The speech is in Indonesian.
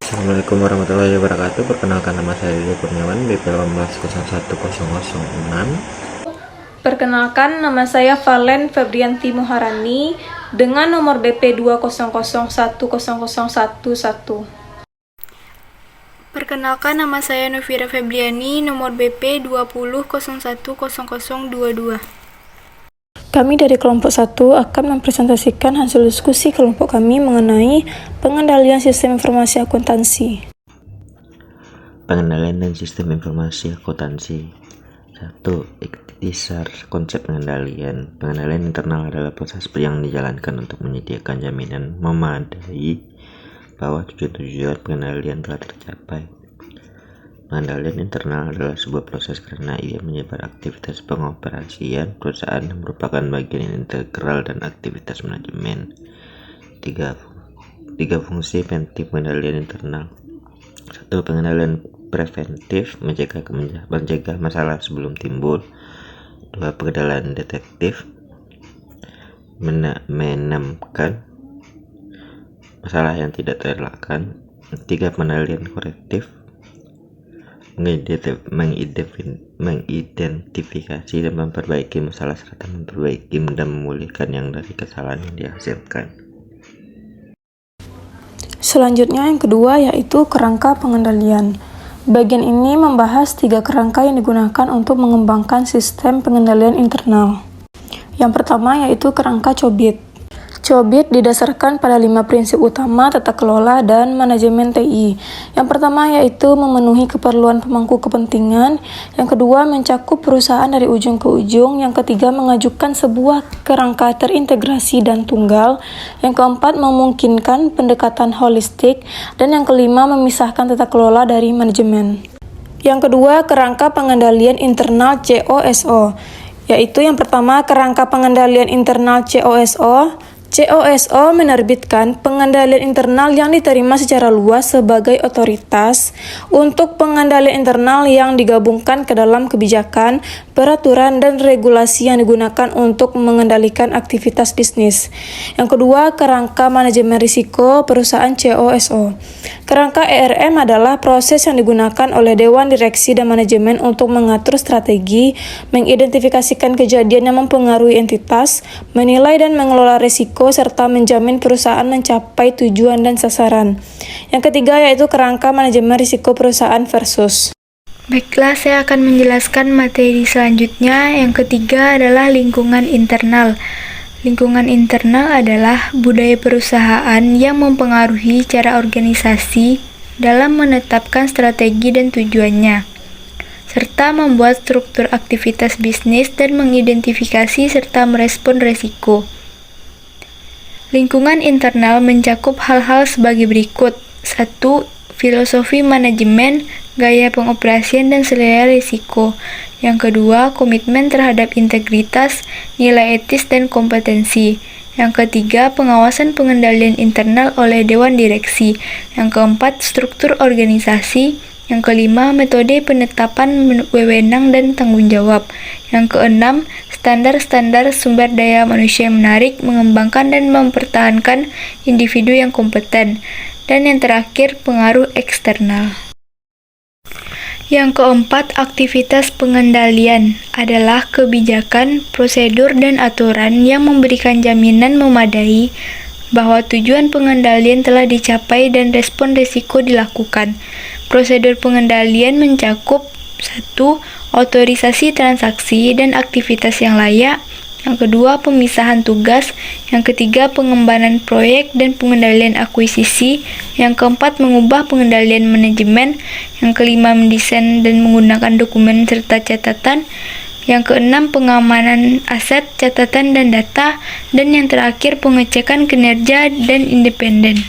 Assalamualaikum warahmatullahi wabarakatuh. Perkenalkan, nama saya Ridho Kurniawan, BP 18011006. Perkenalkan, nama saya Valen Febrianti Muharani dengan nomor BP 20010010011. Perkenalkan, nama saya Novira Febriani, nomor BP 20010022. Kami dari kelompok 1 akan mempresentasikan hasil diskusi kelompok kami mengenai pengendalian sistem informasi akuntansi. Pengendalian dan sistem informasi akuntansi. 1. Ikhtisar konsep pengendalian. Pengendalian internal adalah proses yang dijalankan untuk menyediakan jaminan memadai bahwa tujuan pengendalian telah tercapai. Pengendalian internal adalah sebuah proses karena ia menyebar aktivitas pengoperasian perusahaan yang merupakan bagian integral dan aktivitas manajemen. 3 fungsi penting pengendalian internal. 1. Pengendalian preventif, mencegah masalah sebelum timbul. 2. Pengendalian detektif, menemukan masalah yang tidak terelakkan. 3. Pengendalian korektif, mengidentifikasi dan memperbaiki masalah serta memperbaiki dan memulihkan yang dari kesalahan yang dihasilkan. Selanjutnya yang kedua yaitu kerangka pengendalian. Bagian ini membahas 3 kerangka yang digunakan untuk mengembangkan sistem pengendalian internal. Yang pertama yaitu kerangka COBIT. COBIT didasarkan pada 5 prinsip utama tata kelola dan manajemen TI. Yang pertama yaitu memenuhi keperluan pemangku kepentingan. Yang kedua mencakup perusahaan dari ujung ke ujung. Yang ketiga mengajukan sebuah kerangka terintegrasi dan tunggal. Yang keempat memungkinkan pendekatan holistik. Dan yang kelima memisahkan tata kelola dari manajemen. Yang kedua kerangka pengendalian internal COSO. Yaitu yang pertama kerangka pengendalian internal COSO. COSO menerbitkan pengendalian internal yang diterima secara luas sebagai otoritas untuk pengendalian internal yang digabungkan ke dalam kebijakan, peraturan, dan regulasi yang digunakan untuk mengendalikan aktivitas bisnis. Yang kedua, kerangka manajemen risiko perusahaan COSO. Kerangka ERM adalah proses yang digunakan oleh Dewan Direksi dan Manajemen untuk mengatur strategi, mengidentifikasikan kejadian yang mempengaruhi entitas, menilai dan mengelola risiko, serta menjamin perusahaan mencapai tujuan dan sasaran. Yang ketiga yaitu kerangka manajemen risiko perusahaan versus. Baiklah, saya akan menjelaskan materi selanjutnya. Yang ketiga adalah lingkungan internal. Lingkungan internal adalah budaya perusahaan yang mempengaruhi cara organisasi dalam menetapkan strategi dan tujuannya, serta membuat struktur aktivitas bisnis dan mengidentifikasi serta merespon risiko. Lingkungan internal mencakup hal-hal sebagai berikut. 1. Filosofi manajemen, gaya pengoperasian dan selera risiko. Yang kedua, komitmen terhadap integritas, nilai etis dan kompetensi. Yang ketiga, pengawasan pengendalian internal oleh Dewan Direksi. Yang keempat, struktur organisasi. Yang kelima, metode penetapan wewenang dan tanggung jawab. Yang keenam, standar-standar sumber daya manusia yang menarik, mengembangkan dan mempertahankan individu yang kompeten. Dan yang terakhir, pengaruh eksternal. Yang keempat, aktivitas pengendalian adalah kebijakan, prosedur, dan aturan yang memberikan jaminan memadai bahwa tujuan pengendalian telah dicapai dan respon risiko dilakukan. Prosedur pengendalian mencakup 1. Otorisasi transaksi dan aktivitas yang layak. Yang kedua, pemisahan tugas. Yang ketiga, pengembangan proyek dan pengendalian akuisisi. Yang keempat, mengubah pengendalian manajemen. Yang kelima, mendesain dan menggunakan dokumen serta catatan. Yang keenam, pengamanan aset, catatan, dan data. Dan yang terakhir, pengecekan kinerja dan independen.